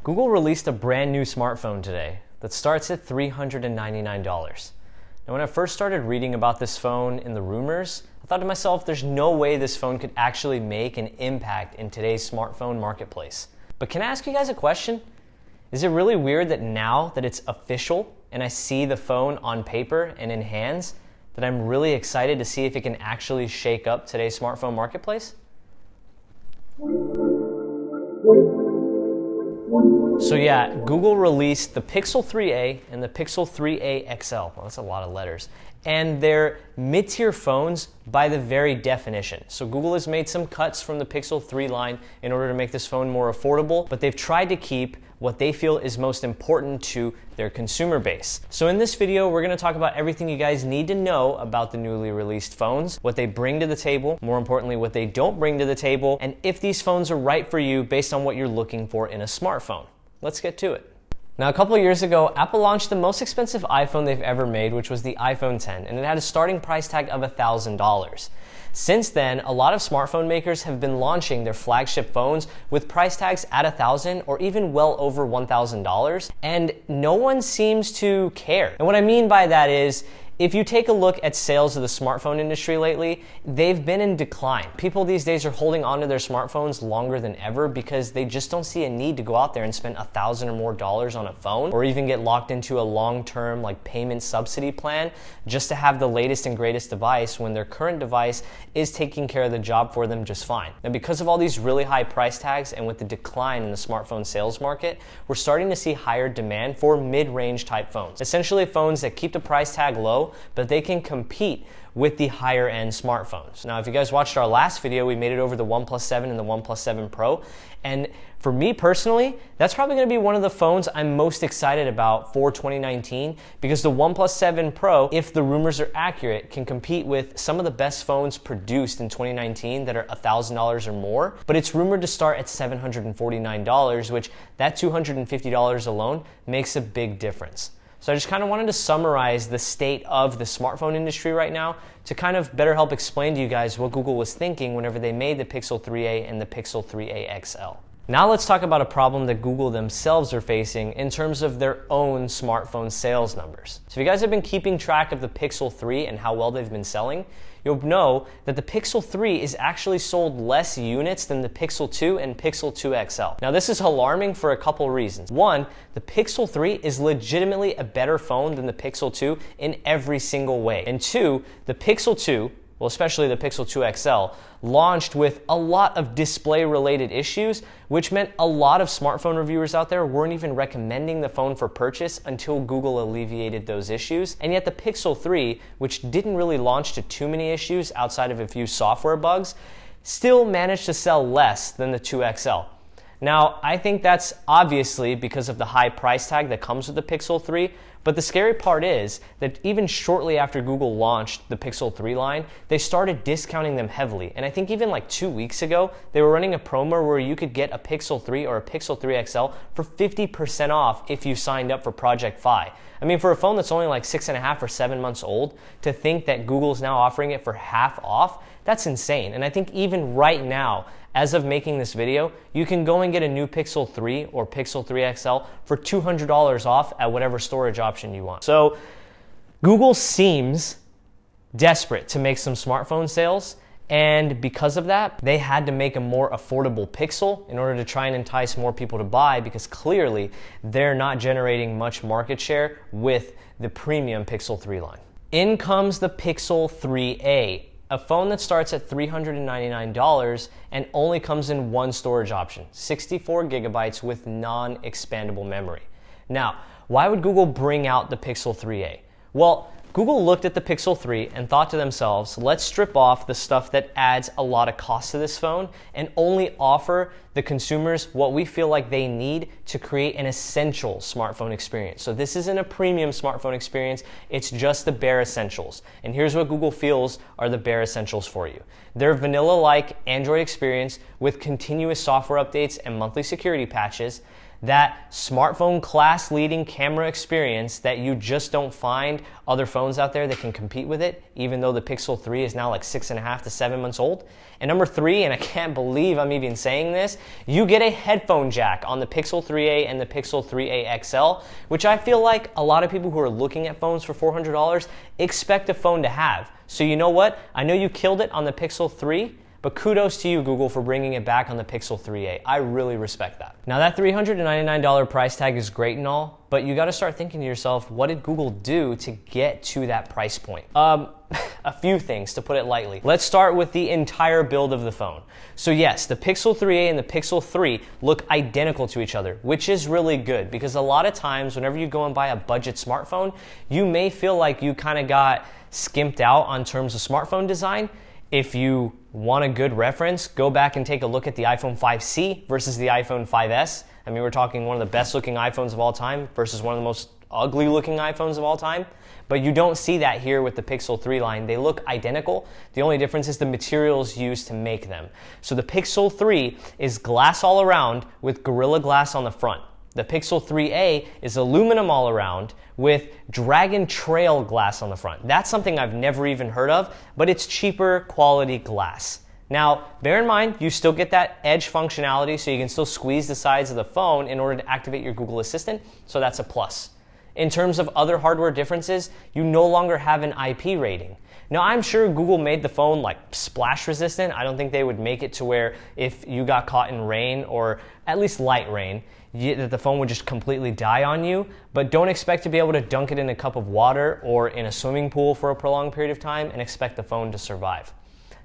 Google released a brand new smartphone today that starts at $399. Now, when I first started reading about this phone in the rumors, I thought to myself, there's no way this phone could actually make an impact in today's smartphone marketplace. But can I ask you guys a question? Is it really weird that now that it's official and I see the phone on paper and in hands, that I'm really excited to see if it can actually shake up today's smartphone marketplace? So yeah, Google released the Pixel 3a and the Pixel 3a XL. Well, that's a lot of letters. And they're mid-tier phones by the very definition. So Google has made some cuts from the Pixel 3 line in order to make this phone more affordable, but they've tried to keep what they feel is most important to their consumer base. So in this video, we're gonna talk about everything you guys need to know about the newly released phones, what they bring to the table, more importantly, what they don't bring to the table, and if these phones are right for you based on what you're looking for in a smartphone. Let's get to it. Now, a couple of years ago, Apple launched the most expensive iPhone they've ever made, which was the iPhone X, and it had a starting price tag of $1,000. Since then, a lot of smartphone makers have been launching their flagship phones with price tags at $1,000 or even well over $1,000, and no one seems to care. And what I mean by that is, if you take a look at sales of the smartphone industry lately, they've been in decline. People these days are holding onto their smartphones longer than ever because they just don't see a need to go out there and spend $1,000 or more on a phone, or even get locked into a long-term payment subsidy plan just to have the latest and greatest device when their current device is taking care of the job for them just fine. And because of all these really high price tags and with the decline in the smartphone sales market, we're starting to see higher demand for mid-range type phones. Essentially phones that keep the price tag low, but they can compete with the higher end smartphones. Now, if you guys watched our last video, we made it over the OnePlus 7 and the OnePlus 7 Pro. And for me personally, that's probably gonna be one of the phones I'm most excited about for 2019 because the OnePlus 7 Pro, if the rumors are accurate, can compete with some of the best phones produced in 2019 that are $1,000 or more. But it's rumored to start at $749, which that $250 alone makes a big difference. So I just kind of wanted to summarize the state of the smartphone industry right now to kind of better help explain to you guys what Google was thinking whenever they made the Pixel 3a and the Pixel 3a XL. Now let's talk about a problem that Google themselves are facing in terms of their own smartphone sales numbers. So if you guys have been keeping track of the Pixel 3 and how well they've been selling, you'll know that the Pixel 3 is actually sold less units than the Pixel 2 and Pixel 2 XL. Now this is alarming for a couple reasons. One, the Pixel 3 is legitimately a better phone than the Pixel 2 in every single way. And two, the Pixel 2, well, especially the Pixel 2 XL, launched with a lot of display-related issues, which meant a lot of smartphone reviewers out there weren't even recommending the phone for purchase until Google alleviated those issues. And yet the Pixel 3, which didn't really launch to too many issues outside of a few software bugs, still managed to sell less than the 2 XL. Now, I think that's obviously because of the high price tag that comes with the Pixel 3, but the scary part is that even shortly after Google launched the Pixel 3 line, they started discounting them heavily. And I think even 2 weeks ago, they were running a promo where you could get a Pixel 3 or a Pixel 3 XL for 50% off if you signed up for Project Fi. I mean, for a phone that's only 6.5 or 7 months old, to think that Google's now offering it for half off, that's insane. And I think even right now, as of making this video, you can go and get a new Pixel 3 or Pixel 3 XL for $200 off at whatever storage option you want. So Google seems desperate to make some smartphone sales, and because of that, they had to make a more affordable Pixel in order to try and entice more people to buy, because clearly they're not generating much market share with the premium Pixel 3 line. In comes the Pixel 3a, a phone that starts at $399 and only comes in one storage option, 64 gigabytes with non-expandable memory. Now, why would Google bring out the Pixel 3a? Well, Google looked at the Pixel 3 and thought to themselves, let's strip off the stuff that adds a lot of cost to this phone and only offer the consumers what we feel like they need to create an essential smartphone experience. So this isn't a premium smartphone experience, it's just the bare essentials. And here's what Google feels are the bare essentials for you. Their vanilla-like Android experience with continuous software updates and monthly security patches, that smartphone class leading camera experience that you just don't find other phones out there that can compete with it, even though the Pixel 3 is now 6.5 to 7 months old. And number 3, and I can't believe I'm even saying this, you get a headphone jack on the Pixel 3a and the Pixel 3a XL, which I feel like a lot of people who are looking at phones for $400 expect a phone to have. So you know what? I know you killed it on the Pixel 3, but kudos to you, Google, for bringing it back on the Pixel 3a. I really respect that. Now that $399 price tag is great and all, but you gotta start thinking to yourself, what did Google do to get to that price point? A few things, to put it lightly. Let's start with the entire build of the phone. So yes, the Pixel 3a and the Pixel 3 look identical to each other, which is really good because a lot of times whenever you go and buy a budget smartphone, you may feel like you kind of got skimped out on terms of smartphone design. If you want a good reference, go back and take a look at the iPhone 5C versus the iPhone 5S. I mean, we're talking one of the best looking iPhones of all time versus one of the most ugly looking iPhones of all time. But you don't see that here with the Pixel 3 line. They look identical. The only difference is the materials used to make them. So the Pixel 3 is glass all around with Gorilla Glass on the front. The Pixel 3a is aluminum all around with Dragon Trail glass on the front. That's something I've never even heard of, but it's cheaper quality glass. Now, bear in mind, you still get that edge functionality, so you can still squeeze the sides of the phone in order to activate your Google Assistant, so that's a plus. In terms of other hardware differences, you no longer have an IP rating. Now, I'm sure Google made the phone like splash resistant. I don't think they would make it to where if you got caught in rain or at least light rain, that the phone would just completely die on you, but don't expect to be able to dunk it in a cup of water or in a swimming pool for a prolonged period of time and expect the phone to survive.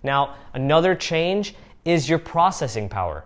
Now, another change is your processing power.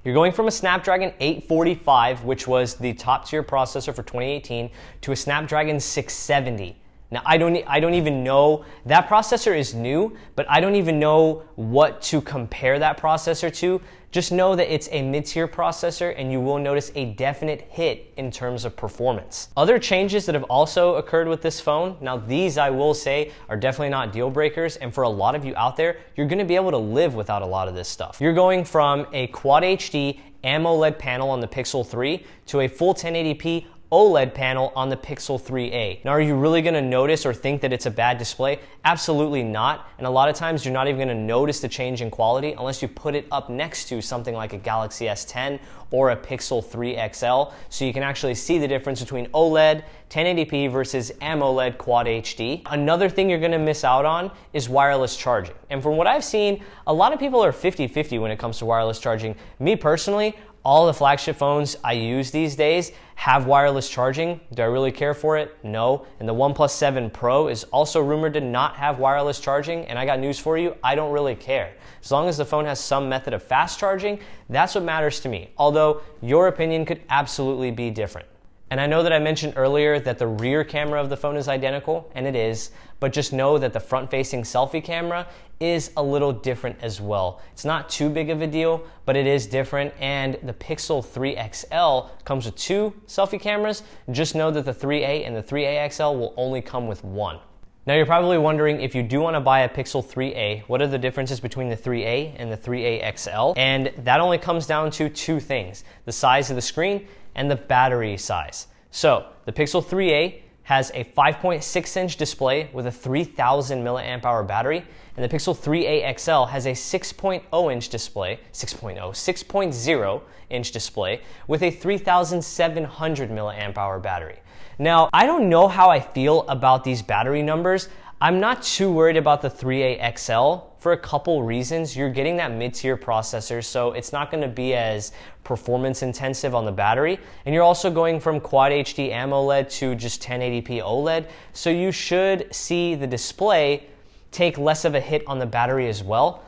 You're going from a Snapdragon 845, which was the top tier processor for 2018, to a Snapdragon 670. Now, I don't even know, that processor is new, but I don't even know what to compare that processor to. Just know that it's a mid-tier processor and you will notice a definite hit in terms of performance. Other changes that have also occurred with this phone, now these I will say are definitely not deal breakers, and for a lot of you out there, you're gonna be able to live without a lot of this stuff. You're going from a Quad HD AMOLED panel on the Pixel 3 to a full 1080p OLED panel on the Pixel 3a. Now, are you really gonna notice or think that it's a bad display? Absolutely not. And a lot of times you're not even gonna notice the change in quality unless you put it up next to something like a Galaxy S10 or a Pixel 3 XL, so you can actually see the difference between OLED, 1080p versus AMOLED Quad HD. Another thing you're gonna miss out on is wireless charging. And from what I've seen, a lot of people are 50-50 when it comes to wireless charging. Me personally, all the flagship phones I use these days have wireless charging. Do I really care for it? No. And the OnePlus 7 Pro is also rumored to not have wireless charging, and I got news for you, I don't really care. As long as the phone has some method of fast charging, that's what matters to me. Although your opinion could absolutely be different. And I know that I mentioned earlier that the rear camera of the phone is identical, and it is, but just know that the front-facing selfie camera is a little different as well. It's not too big of a deal, but it is different, and the Pixel 3 XL comes with 2 selfie cameras. Just know that the 3a and the 3a XL will only come with 1. Now you're probably wondering, if you do want to buy a Pixel 3a, what are the differences between the 3a and the 3a XL? And that only comes down to 2 things: the size of the screen and the battery size. So the Pixel 3a has a 5.6-inch display with a 3000 milliamp hour battery, and the Pixel 3a XL has a 6.0-inch display, 6.0-inch display with a 3700 milliamp hour battery. Now, I don't know how I feel about these battery numbers. I'm not too worried about the 3a XL for a couple reasons. You're getting that mid-tier processor, so it's not going to be as performance intensive on the battery. And you're also going from Quad HD AMOLED to just 1080p OLED, so you should see the display take less of a hit on the battery as well.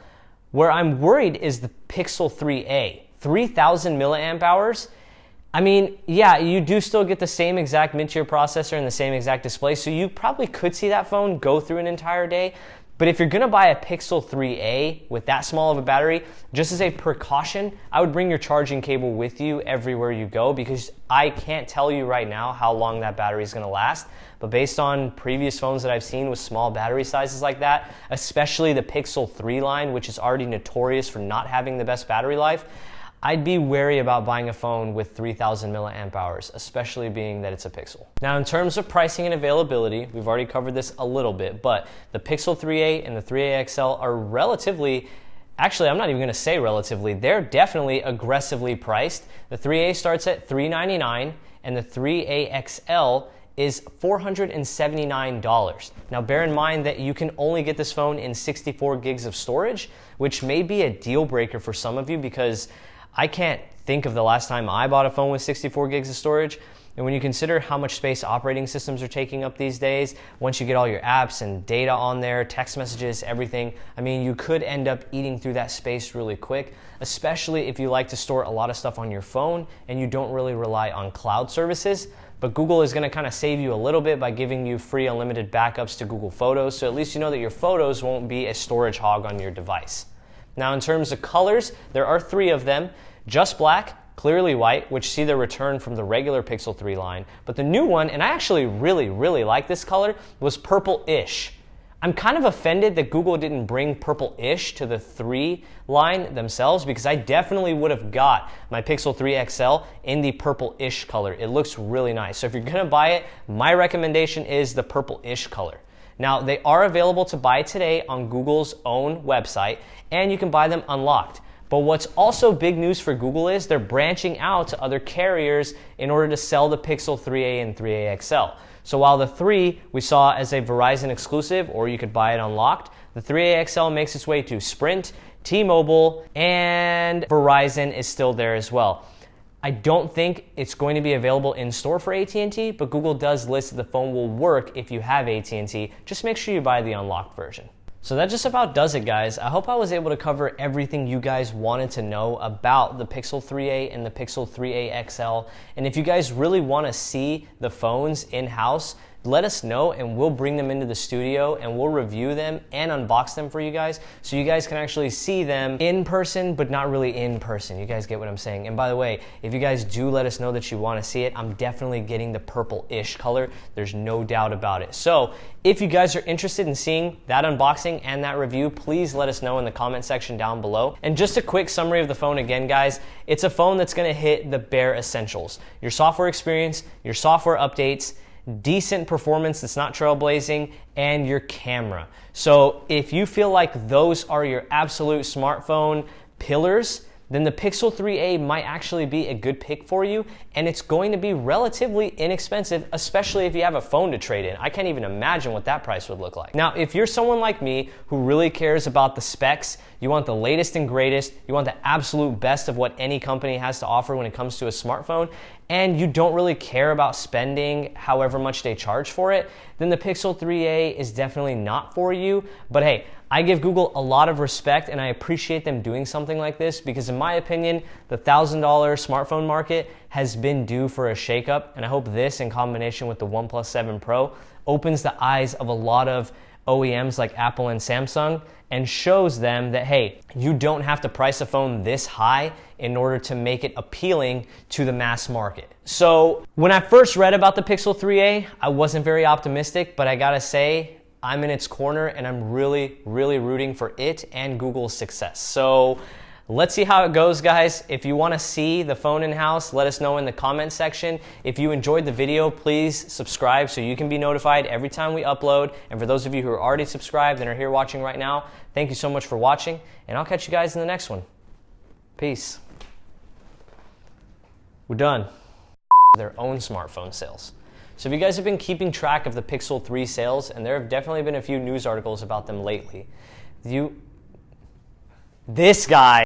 Where I'm worried is the Pixel 3a. 3000 milliamp hours. I mean, yeah, you do still get the same exact mid-tier processor and the same exact display, so you probably could see that phone go through an entire day. But if you're gonna buy a Pixel 3a with that small of a battery, just as a precaution, I would bring your charging cable with you everywhere you go, because I can't tell you right now how long that battery is gonna last. But based on previous phones that I've seen with small battery sizes like that, especially the Pixel 3 line, which is already notorious for not having the best battery life, I'd be wary about buying a phone with 3000 milliamp hours, especially being that it's a Pixel. Now, in terms of pricing and availability, we've already covered this a little bit, but the Pixel 3a and the 3a XL are relatively Actually, I'm not even going to say relatively. They're definitely aggressively priced. The 3A starts at $399 and the 3A XL is $479. Now bear in mind that you can only get this phone in 64 gigs of storage, which may be a deal breaker for some of you because I can't think of the last time I bought a phone with 64 gigs of storage. And when you consider how much space operating systems are taking up these days, once you get all your apps and data on there, text messages, everything, I mean, you could end up eating through that space really quick, especially if you like to store a lot of stuff on your phone and you don't really rely on cloud services. But Google is going to kind of save you a little bit by giving you free unlimited backups to Google Photos, so at least you know that your photos won't be a storage hog on your device. Now in terms of colors, there are 3 of them: just black, clearly white, which see the return from the regular Pixel 3 line. But the new one, and I actually really like this color, was purple-ish. I'm kind of offended that Google didn't bring purple-ish to the 3 line themselves, because I definitely would have got my Pixel 3 XL in the purple-ish color. It looks really nice. So if you're gonna buy it, my recommendation is the purple-ish color. Now, they are available to buy today on Google's own website, and you can buy them unlocked. But what's also big news for Google is they're branching out to other carriers in order to sell the Pixel 3a and 3a XL. So while the 3 we saw as a Verizon exclusive, or you could buy it unlocked, the 3a XL makes its way to Sprint, T-Mobile, and Verizon is still there as well. I don't think it's going to be available in store for AT&T, but Google does list that the phone will work if you have AT&T. Just make sure you buy the unlocked version. So that just about does it, guys. I hope I was able to cover everything you guys wanted to know about the Pixel 3a and the Pixel 3a XL. And if you guys really want to see the phones in-house, let us know and we'll bring them into the studio and we'll review them and unbox them for you guys so you guys can actually see them in person, but not really in person. You guys get what I'm saying? And by the way, if you guys do let us know that you want to see it, I'm definitely getting the purple-ish color. There's no doubt about it. So if you guys are interested in seeing that unboxing and that review, please let us know in the comment section down below. And just a quick summary of the phone again, guys. It's a phone that's going to hit the bare essentials: your software experience, your software updates, decent performance that's not trailblazing, and your camera. So if you feel like those are your absolute smartphone pillars, then the Pixel 3a might actually be a good pick for you, and it's going to be relatively inexpensive, especially if you have a phone to trade in. I can't even imagine what that price would look like. Now, if you're someone like me who really cares about the specs, you want the latest and greatest, you want the absolute best of what any company has to offer when it comes to a smartphone, and you don't really care about spending however much they charge for it, then the Pixel 3a is definitely not for you. But hey, I give Google a lot of respect and I appreciate them doing something like this, because in my opinion, the $1,000 smartphone market has been due for a shakeup, and I hope this, in combination with the OnePlus 7 Pro, opens the eyes of a lot of OEMs like Apple and Samsung and shows them that, hey, you don't have to price a phone this high in order to make it appealing to the mass market. So when I first read about the Pixel 3a, I wasn't very optimistic, but I gotta say, I'm in its corner and I'm really rooting for it and Google's success. So let's see how it goes, guys. If you want to see the phone in-house, let us know in the comment section. If you enjoyed the video, please subscribe so you can be notified every time we upload. And for those of you who are already subscribed and are here watching right now, thank you so much for watching, and I'll catch you guys in the next one. Peace. We're done. Their own smartphone sales. So if you guys have been keeping track of the Pixel 3 sales, and there have definitely been a few news articles about them lately, this guy